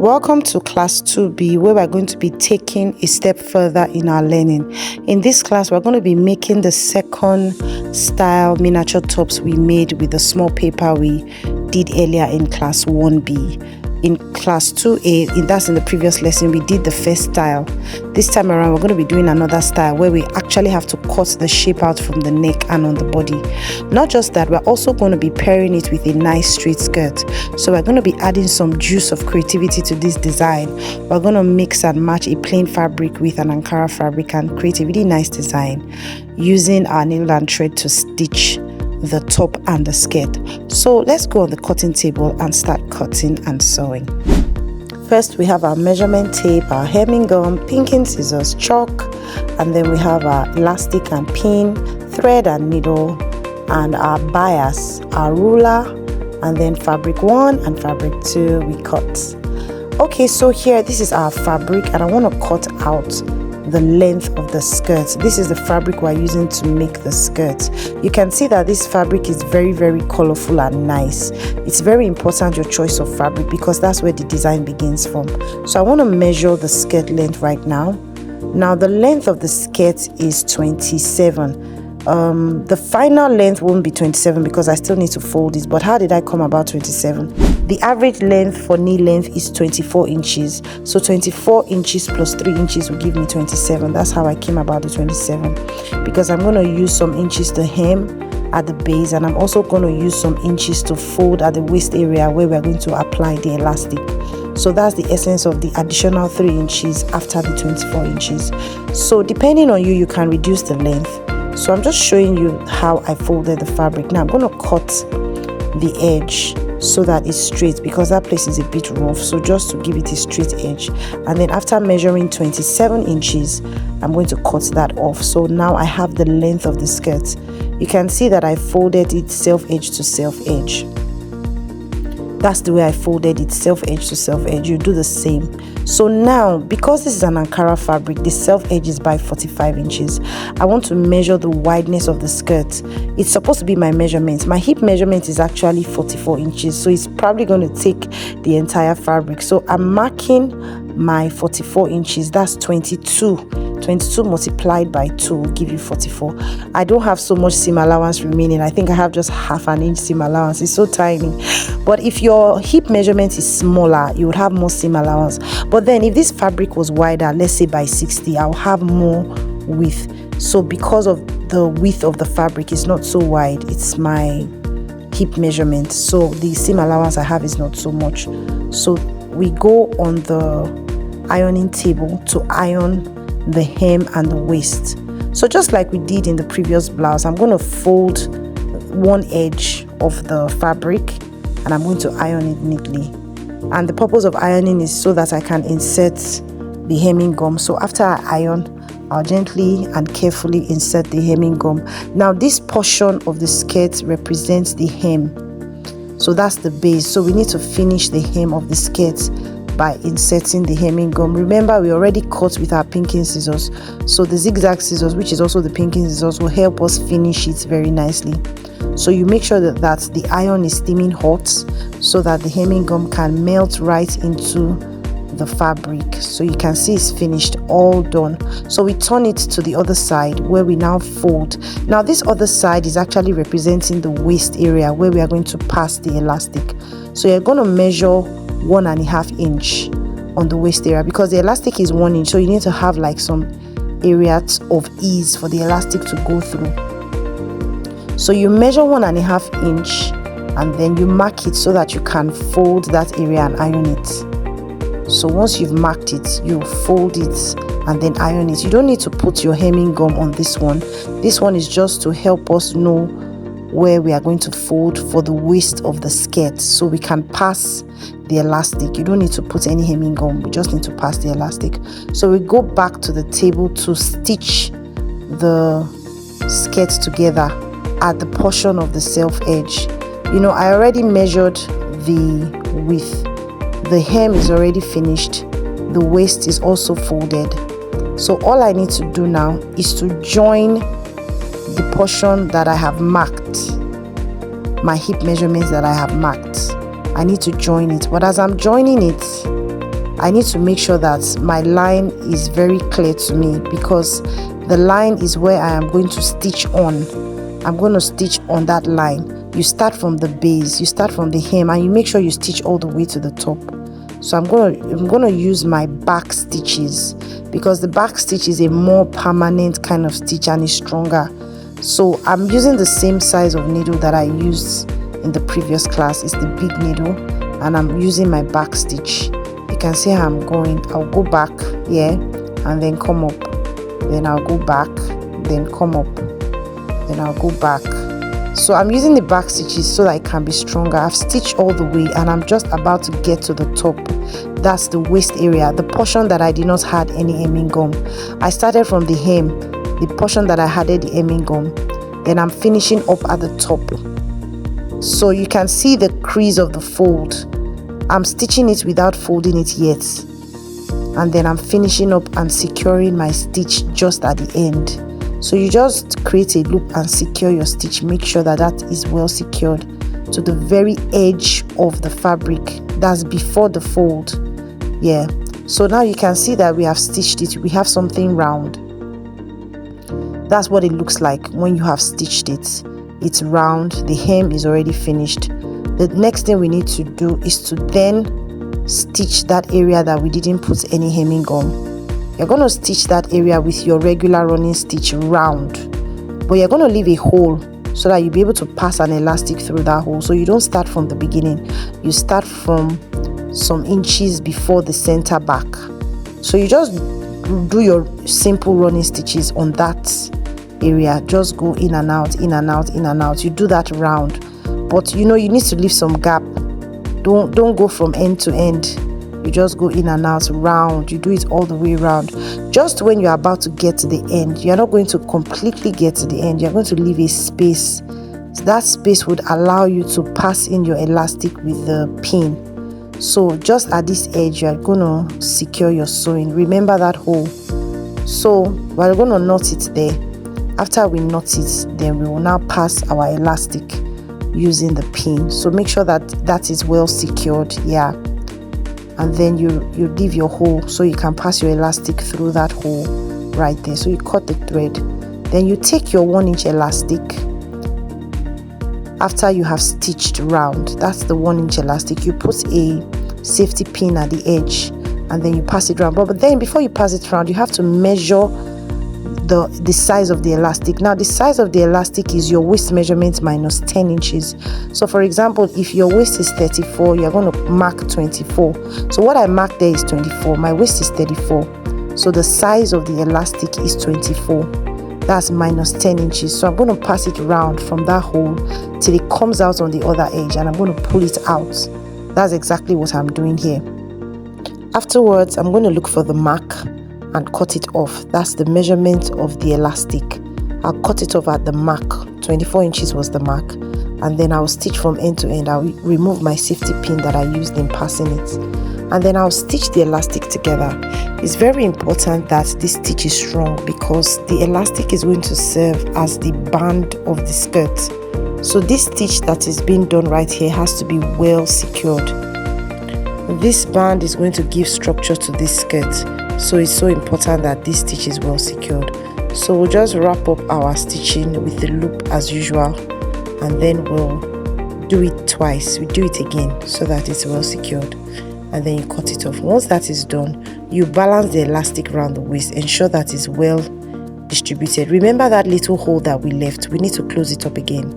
Welcome to class 2B, where we're going to be taking a step further in our learning. In this class, we're going to be making the second style miniature tops we made with the small paper we did earlier in class 1B. In class 2A, that's in the previous lesson, we did the first style. This time around, we're going to be doing another style where we actually have to cut the shape out from the neck and on the body. Not just that, we're also going to be pairing it with a nice straight skirt. So we're going to be adding some juice of creativity to this design. We're going to mix and match a plain fabric with an Ankara fabric and create a really nice design using our needle and thread to stitch the top and the skirt. So let's go on the cutting table and start cutting and sewing. First, we have our measurement tape, our hemming gum, pinking scissors, chalk, and then we have our elastic and pin, thread and needle, and our bias, our ruler, and then fabric 1 and fabric 2 we cut. Okay, so here this is our fabric, and I want to cut out the length of the skirt. This is the fabric we're using to make the skirt. You can see that this fabric is very colorful and nice. It's very important your choice of fabric because that's where the design begins from. So I want to measure the skirt length right now. Now the length of the skirt is 27. The final length won't be 27 because I still need to fold it. But how did I come about 27? The average length for knee length is 24 inches. So 24 inches plus 3 inches will give me 27. That's how I came about the 27. Because I'm going to use some inches to hem at the base, and I'm also going to use some inches to fold at the waist area where we're going to apply the elastic. So that's the essence of the additional 3 inches after the 24 inches. So depending on you, you can reduce the length. So I'm just showing you how I folded the fabric. Now I'm going to cut the edge so that it's straight because that place is a bit rough. So just to give it a straight edge. And then after measuring 27 inches, I'm going to cut that off. So now I have the length of the skirt. You can see that I folded it self edge to self edge. That's the way I folded it, self edge to self edge. You do the same. So now, because this is an Ankara fabric, the self edge is by 45 inches. I want to measure the wideness of the skirt. It's supposed to be my measurement. My hip measurement is actually 44 inches. So it's probably going to take the entire fabric. So I'm marking my 44 inches. That's 22. 22 multiplied by 2 will give you 44. I don't have so much seam allowance remaining. I think I have just half an inch seam allowance. It's so tiny. But if your hip measurement is smaller, you would have more seam allowance. But then if this fabric was wider, let's say by 60, I'll have more width. So because of the width of the fabric is not so wide, it's my hip measurement. So the seam allowance I have is not so much. So we go on the ironing table to iron the hem and the waist. So just like we did in the previous blouse, I'm going to fold one edge of the fabric and I'm going to iron it neatly. And the purpose of ironing is so that I can insert the hemming gum. So after I iron, I'll gently and carefully insert the hemming gum. Now this portion of the skirt represents the hem. So that's the base. So we need to finish the hem of the skirt by inserting the hemming gum. Remember, we already cut with our pinking scissors, so the zigzag scissors, which is also the pinking scissors, will help us finish it very nicely. So you make sure that the iron is steaming hot so that the hemming gum can melt right into the fabric. So you can see it's finished, all done. So we turn it to the other side where we now fold. Now this other side is actually representing the waist area where we are going to pass the elastic. So you're going to measure 1.5 inch on the waist area because the elastic is 1 inch, so you need to have like some areas of ease for the elastic to go through. So you measure 1.5 inch and then you mark it so that you can fold that area and iron it. So once you've marked it, you fold it and then iron it. You don't need to put your hemming gum on this one. This one is just to help us know where we are going to fold for the waist of the skirt so we can pass the elastic. You don't need to put any hemming gum, we just need to pass the elastic. So we go back to the table to stitch the skirt together at the portion of the self edge. You know, I already measured the width. The hem is already finished. The waist is also folded. So all I need to do now is to join the portion that I have marked, my hip measurements that I have marked. I need to join it, but as I'm joining it, I need to make sure that my line is very clear to me, because the line is where I am going to stitch on. I'm going to stitch on that line. You start from the base, you start from the hem, and you make sure you stitch all the way to the top. So I'm going to use my back stitches, because the back stitch is a more permanent kind of stitch and is stronger. So I'm using the same size of needle that I used in the previous class. It's the big needle, and I'm using my back stitch. You can see how I'm going. I'll go back here and then come up, then I'll go back, then come up, then I'll go back. So I'm using the back stitches so that it can be stronger. I've stitched all the way and I'm just about to get to the top. That's the waist area, the portion that I did not have any hemming gum. I started from the hem, the portion that I had the hemming gum, then I'm finishing up at the top. So you can see the crease of the fold. I'm stitching it without folding it yet, and then I'm finishing up and securing my stitch just at the end. So you just create a loop and secure your stitch. Make sure that that is well secured to the very edge of the fabric. That's before the fold. Yeah, so now you can see that we have stitched it. We have something round. That's what it looks like when you have stitched it. It's round. The hem is already finished. The next thing we need to do is to then stitch that area that we didn't put any hemming gum. You're going to stitch that area with your regular running stitch round, but you're going to leave a hole so that you'll be able to pass an elastic through that hole. So you don't start from the beginning. You start from some inches before the center back. So you just do your simple running stitches on that area. Just go in and out, in and out, in and out. You do that round, but you know you need to leave some gap. Don't go from end to end. You just go in and out round. You do it all the way around. Just when you're about to get to the end, you're not going to completely get to the end. You're going to leave a space. So that space would allow you to pass in your elastic with the pin. So just at this edge, you're going to secure your sewing. Remember that hole. So we're going to knot it there. After we knot it, then we will now pass our elastic using the pin. So make sure that that is well secured. Yeah. And then you leave your hole so you can pass your elastic through that hole right there. So you cut the thread, then you take your 1-inch elastic after you have stitched round. That's the 1-inch elastic. You put a safety pin at the edge and then you pass it around. But then before you pass it around, you have to measure the size of the elastic. Now the size of the elastic is your waist measurement minus 10 inches. So for example, if your waist is 34, you're going to mark 24. So what I marked there is 24. My waist is 34, so the size of the elastic is 24. That's minus 10 inches. So I'm going to pass it around from that hole till it comes out on the other edge, and I'm going to pull it out. That's exactly what I'm doing here. Afterwards, I'm going to look for the mark and cut it off. That's the measurement of the elastic. I'll cut it off at the mark. 24 inches was the mark, and then I'll stitch from end to end. I'll remove my safety pin that I used in passing it, and then I'll stitch the elastic together. It's very important that this stitch is strong, because the elastic is going to serve as the band of the skirt. So this stitch that is being done right here has to be well secured. This band is going to give structure to this skirt. So it's so important that this stitch is well secured. So we'll just wrap up our stitching with the loop as usual, and then we'll do it twice. We do it again so that it's well secured, and then you cut it off. Once that is done, you balance the elastic around the waist. Ensure that it's well distributed. Remember that little hole that we left. We need to close it up again.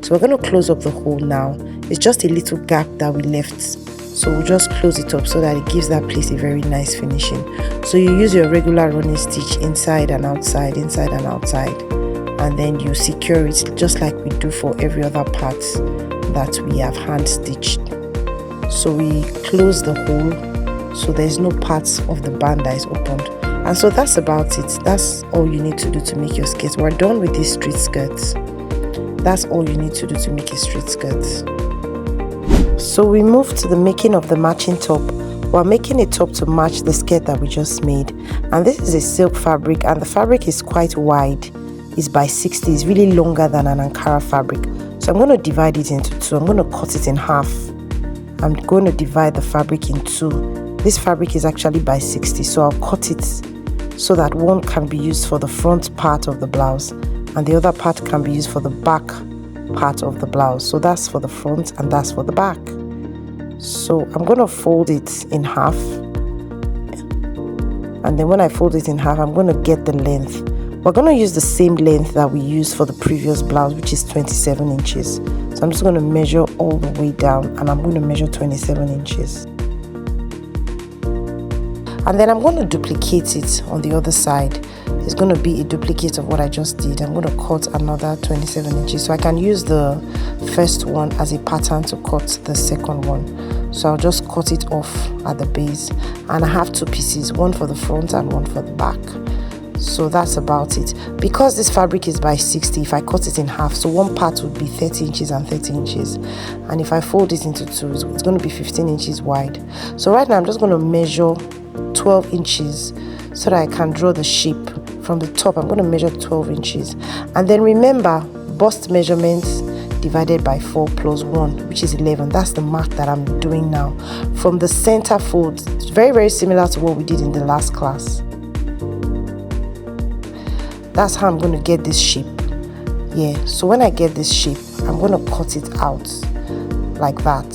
So we're going to close up the hole now. It's just a little gap that we left. So we'll just close it up so that it gives that place a very nice finishing. So you use your regular running stitch inside and outside, and then you secure it just like we do for every other part that we have hand stitched. So we close the hole so there's no parts of the band that is opened. And so that's about it. That's all you need to do to make your skirt. We're done with these straight skirts. That's all you need to do to make a straight skirt. So we move to the making of the matching top. We're making a top to match the skirt that we just made, and this is a silk fabric, and the fabric is quite wide. It's by 60. It's really longer than an Ankara fabric. So I'm going to divide it into two. I'm going to cut it in half. I'm going to divide the fabric in two. this fabric is actually by 60, so I'll cut it so that one can be used for the front part of the blouse and the other part can be used for the back part of the blouse. So that's for the front and that's for the back. So I'm going to fold it in half, and then when I fold it in half, I'm going to get the length. We're going to use the same length that we used for the previous blouse, which is 27 inches. So I'm just going to measure all the way down, and I'm going to measure 27 inches. And then I'm going to duplicate it on the other side. It's going to be a duplicate of what I just did. I'm going to cut another 27 inches. So I can use the first one as a pattern to cut the second one. So I'll just cut it off at the base. And I have two pieces, one for the front and one for the back. So that's about it. Because this fabric is by 60, if I cut it in half, so one part would be 30 inches and 30 inches. And if I fold it into two, it's going to be 15 inches wide. So right now I'm just going to measure 12 inches so that I can draw the shape. From the top, I'm going to measure 12 inches. And then remember, bust measurements divided by 4 plus 1, which is 11. That's the mark that I'm doing now. From the center fold, it's very, very similar to what we did in the last class. That's how I'm going to get this shape. Yeah, so when I get this shape, I'm going to cut it out like that.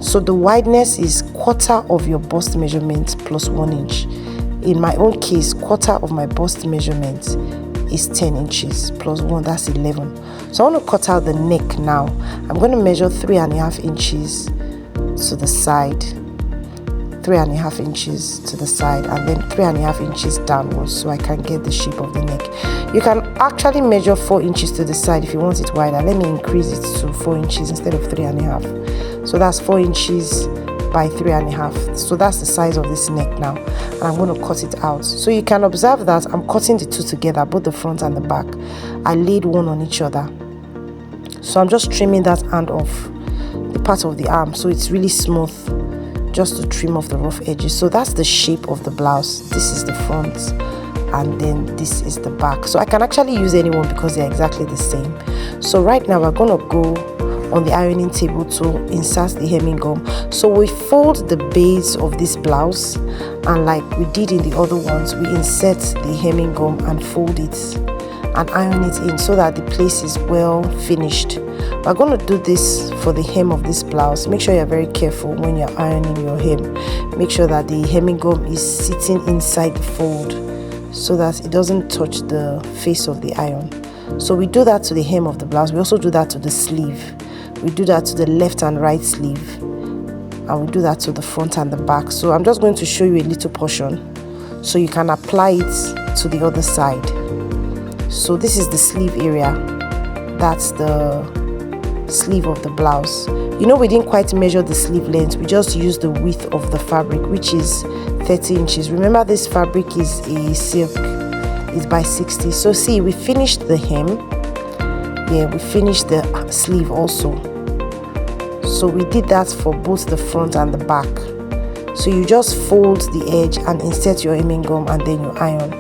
So the wideness is quarter of your bust measurement plus 1 inch. In my own case, quarter of my bust measurement is 10 inches plus 1, that's 11. So I want to cut out the neck now. I'm going to measure 3.5 inches to the side, 3.5 inches to the side, and then 3.5 inches downwards, so I can get the shape of the neck. You can actually measure 4 inches to the side if you want it wider. Let me increase it to 4 inches instead of 3.5. So that's 4 inches by 3.5. So that's the size of this neck now, and I'm going to cut it out. So you can observe that I'm cutting the two together, both the front and the back. I laid one on each other. So I'm just trimming that hand off, the part of the arm, so it's really smooth, just to trim off the rough edges. So that's the shape of the blouse. This is the front and then this is the back. So I can actually use anyone because they're exactly the same. So right now we're going to go on the ironing table to insert the hemming gum. So we fold the base of this blouse, and like we did in the other ones, we insert the hemming gum and fold it and iron it in so that the place is well finished. We're going to do this for the hem of this blouse. Make sure you're very careful when you're ironing your hem. Make sure that the hemming gum is sitting inside the fold so that it doesn't touch the face of the iron. So we do that to the hem of the blouse. We also do that to the sleeve. We do that to the left and right sleeve, and we do that to the front and the back. So I'm just going to show you a little portion so you can apply it to the other side. So this is the sleeve area. That's the sleeve of the blouse. You know, we didn't quite measure the sleeve length. We just used the width of the fabric, which is 30 inches. Remember, this fabric is a silk. It's by 60. So see, we finished the hem. Yeah, we finished the sleeve also. So we did that for both the front and the back. So you just fold the edge and insert your hemming gum, and then you iron.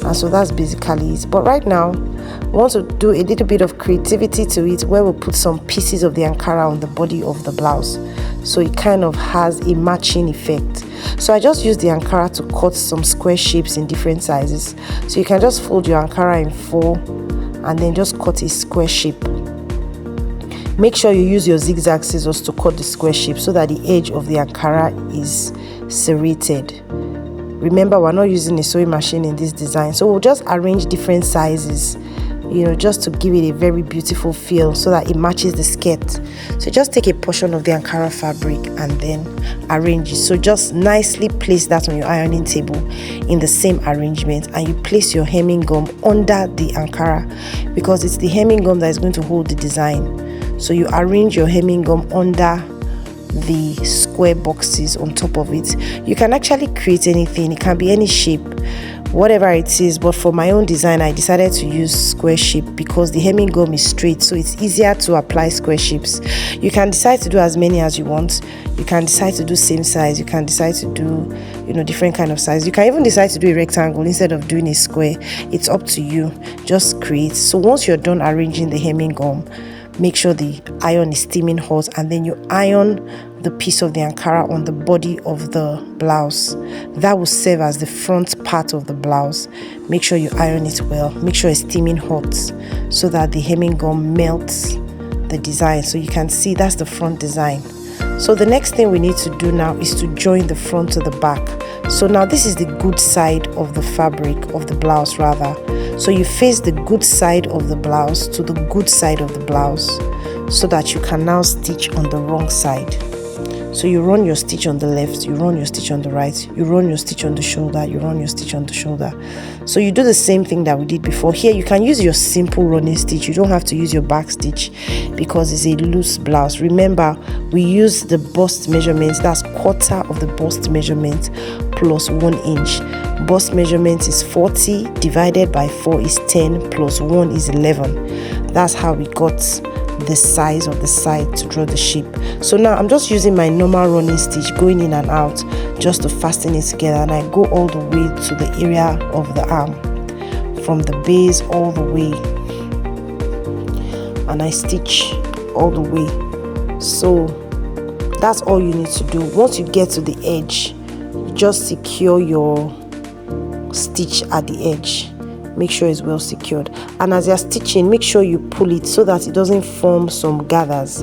And so that's basically it. But right now, we want to do a little bit of creativity to it, where we'll put some pieces of the Ankara on the body of the blouse, so it kind of has a matching effect. So I just used the Ankara to cut some square shapes in different sizes. So you can just fold your Ankara in 4 and then just cut a square shape. Make sure you use your zigzag scissors to cut the square shape so that the edge of the Ankara is serrated. Remember, we're not using a sewing machine in this design, so we'll just arrange different sizes, you know, just to give it a very beautiful feel so that it matches the skirt. So just take a portion of the Ankara fabric and then arrange it. So just nicely place that on your ironing table in the same arrangement, and you place your hemming gum under the Ankara, because it's the hemming gum that is going to hold the design. So you arrange your hemming gum under the square boxes on top of it. You can actually create anything. It can be any shape, whatever it is, but for my own design I decided to use square shape because the hemming gum is straight, so it's easier to apply square shapes. You can decide to do as many as you want. You can decide to do same size. You can decide to do, you know, different kind of size. You can even decide to do a rectangle instead of doing a square. It's up to you. Just create. So once you're done arranging the hemming gum, make sure the iron is steaming hot, and then you iron the piece of the Ankara on the body of the blouse. That will serve as the front part of the blouse. Make sure you iron it well. Make sure it's steaming hot so that the hemming gum melts the design. So you can see that's the front design. So the next thing we need to do now is to join the front to the back. So now this is the good side of the fabric, of the blouse rather. So you face the good side of the blouse to the good side of the blouse so that you can now stitch on the wrong side. So you run your stitch on the left, you run your stitch on the right, you run your stitch on the shoulder, you run your stitch on the shoulder. So you do the same thing that we did before. Here you can use your simple running stitch. You don't have to use your back stitch because it's a loose blouse. Remember, we use the bust measurements. That's quarter of the bust measurement plus 1 inch. Bust measurement is 40 divided by 4 is 10 plus 1 is 11. That's how we got the size of the side to draw the shape. So now I'm just using my normal running stitch, going in and out just to fasten it together, and I go all the way to the area of the arm, from the base all the way, and I stitch all the way. So that's all you need to do. Once you get to the edge, you just secure your stitch at the edge. Make sure it's well secured, and as you're stitching, make sure you pull it so that it doesn't form some gathers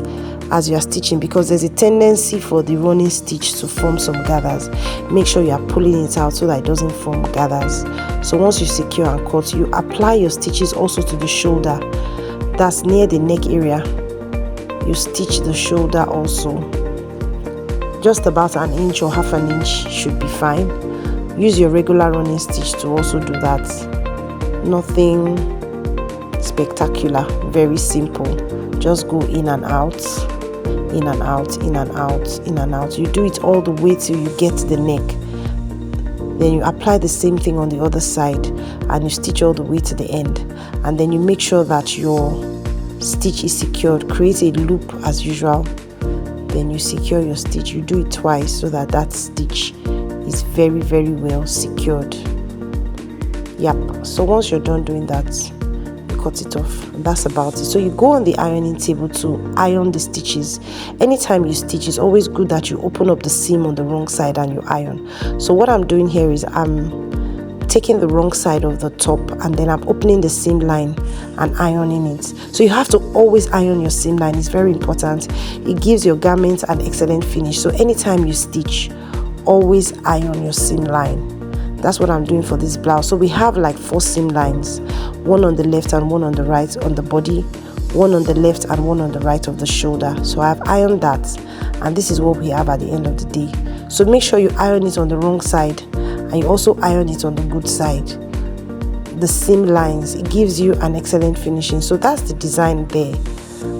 as you're stitching, because there's a tendency for the running stitch to form some gathers. Make sure you are pulling it out so that it doesn't form gathers. So once you secure and cut, you apply your stitches also to the shoulder, that's near the neck area. You stitch the shoulder also, just about 1 inch or half an inch should be fine. Use your regular running stitch to also do that. Nothing spectacular, very simple. Just go in and out, in and out, in and out, in and out. You do it all the way till you get to the neck. Then you apply the same thing on the other side and you stitch all the way to the end, and then you make sure that your stitch is secured. Create a loop as usual, then you secure your stitch. You do it twice so that that stitch is very, very well secured. Yep, so once you're done doing that, you cut it off, and that's about it. So you go on the ironing table to iron the stitches. Anytime you stitch, it's always good that you open up the seam on the wrong side and you iron. So what I'm doing here is I'm taking the wrong side of the top and then I'm opening the seam line and ironing it. So you have to always iron your seam line. It's very important. It gives your garment an excellent finish. So anytime you stitch, always iron your seam line. That's what I'm doing for this blouse. So we have like 4 seam lines, one on the left and one on the right on the body, one on the left and one on the right of the shoulder. So I've ironed that, and this is what we have at the end of the day. So make sure you iron it on the wrong side and you also iron it on the good side. The seam lines, it gives you an excellent finishing. So that's the design there.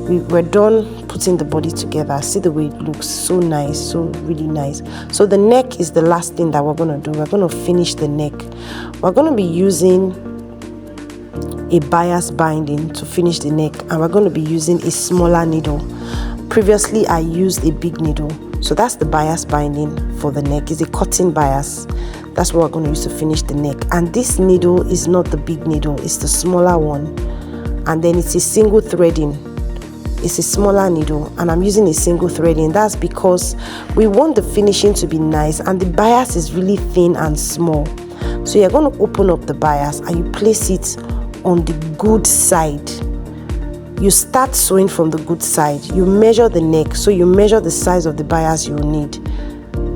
We're done putting the body together. See the way it looks, so nice, so really nice. So the neck is the last thing that we're going to do. We're going to finish the neck. We're going to be using a bias binding to finish the neck, and we're going to be using a smaller needle. Previously I used a big needle, so that's the bias binding for the neck. It's a cotton bias. That's what we're going to use to finish the neck. And this needle is not the big needle, it's the smaller one, and then it's a single threading. It's a smaller needle and I'm using a single threading. That's because we want the finishing to be nice and the bias is really thin and small. So you're going to open up the bias and you place it on the good side. You start sewing from the good side. You measure the neck, so you measure the size of the bias you need.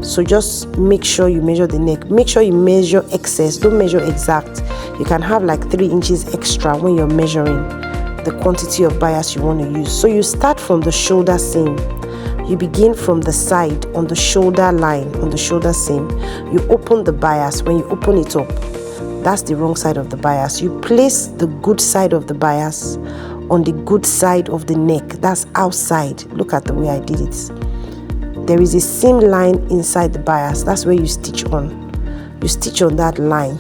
So just make sure you measure the neck. Make sure you measure excess, don't measure exact. You can have like 3 inches extra when you're measuring the quantity of bias you want to use. So you start from the shoulder seam. You begin from the side on the shoulder line, on the shoulder seam. You open the bias. When you open it up, that's the wrong side of the bias. You place the good side of the bias on the good side of the neck. That's outside. Look at the way I did it. There is a seam line inside the bias. That's where you stitch on. You stitch on that line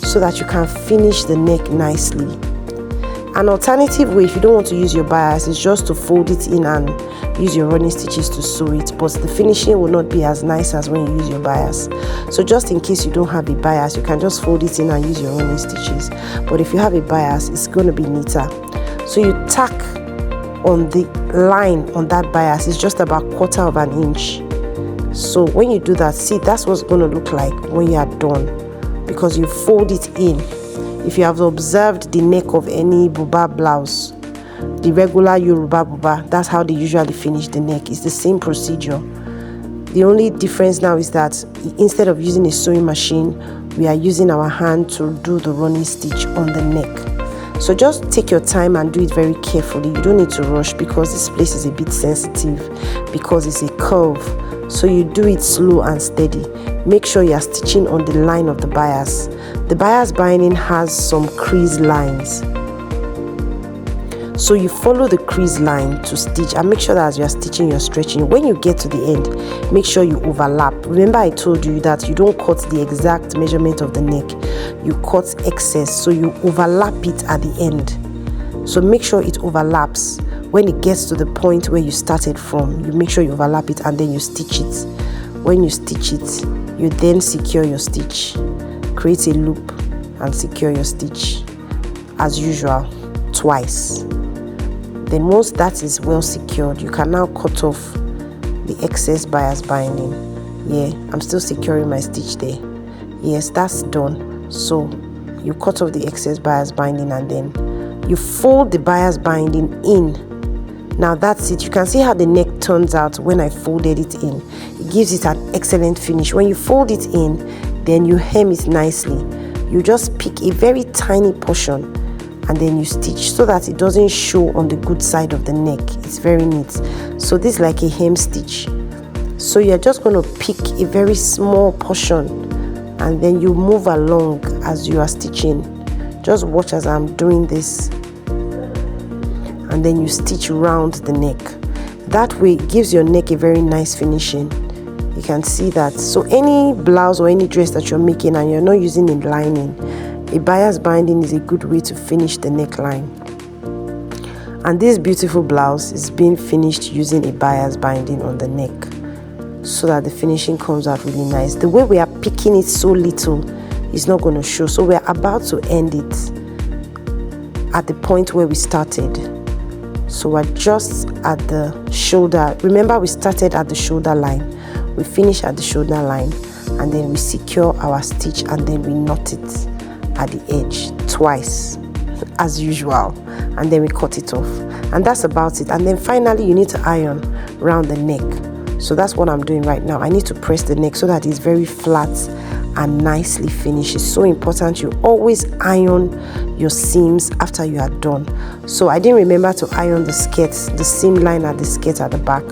so that you can finish the neck nicely. An alternative way, if you don't want to use your bias, is just to fold it in and use your running stitches to sew it, but the finishing will not be as nice as when you use your bias. So just in case you don't have a bias, you can just fold it in and use your running stitches, but if you have a bias, it's going to be neater. So you tack on the line on that bias is just about 1/4 of an inch. So when you do that, see, that's what's going to look like when you are done, because you fold it in. If you have observed the neck of any buba blouse, the regular Yoruba buba, that's how they usually finish the neck. It's the same procedure. The only difference now is that instead of using a sewing machine, we are using our hand to do the running stitch on the neck. So just take your time and do it very carefully. You don't need to rush, because this place is a bit sensitive because it's a curve. So you do it slow and steady. Make sure you are stitching on the line of the bias. The bias binding has some crease lines, so you follow the crease line to stitch, and make sure that as you are stitching, you're stretching. When you get to the end, make sure you overlap. Remember, I told you that you don't cut the exact measurement of the neck, you cut excess, so you overlap it at the end. So make sure it overlaps. When it gets to the point where you started from, you make sure you overlap it, and then you stitch it. When you stitch it, you then secure your stitch. Create a loop and secure your stitch as usual, twice. Then once that is well secured, you can now cut off the excess bias binding. Yeah, I'm still securing my stitch there. Yes, that's done. So you cut off the excess bias binding, and then you fold the bias binding in. Now that's it. You can see how the neck turns out when I folded it in. It gives it an excellent finish. When you fold it in, then you hem it nicely. You just pick a very tiny portion, and then you stitch so that it doesn't show on the good side of the neck. It's very neat. So this is like a hem stitch. So you're just going to pick a very small portion, and then you move along as you are stitching. Just watch as I'm doing this, and then you stitch around the neck. That way it gives your neck a very nice finishing. You can see that. So any blouse or any dress that you're making and you're not using a lining, a bias binding is a good way to finish the neckline. And this beautiful blouse is being finished using a bias binding on the neck, so that the finishing comes out really nice. The way we are picking it so little is not going to show. So we're about to end it at the point where we started. So we're just at the shoulder. Remember, we started at the shoulder line. We finish at the shoulder line, and then we secure our stitch, and then we knot it at the edge twice as usual, and then we cut it off, and that's about it. And then finally you need to iron around the neck. So that's what I'm doing right now. I need to press the neck so that it's very flat and nicely finished. It's so important you always iron your seams after you are done. So I didn't remember to iron the skirt, the seam line at the skirt at the back.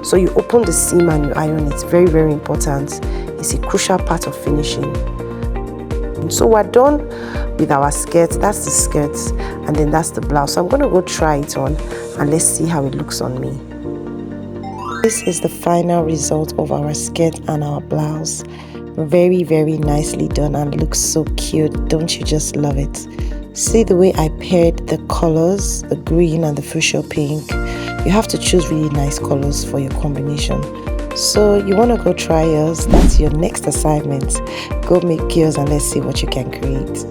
So you open the seam and you iron it. Very, very important. It's a crucial part of finishing. So we're done with our skirt. That's the skirt, and then that's the blouse. So I'm going to go try it on, and let's see how it looks on me. This is the final result of our skirt and our blouse. Very, very nicely done, and looks so cute. Don't you just love it? See the way I paired the colors, the green and the fuchsia pink. You have to choose really nice colors for your combination. So you want to go try yours. That's your next assignment. Go make yours, and let's see what you can create.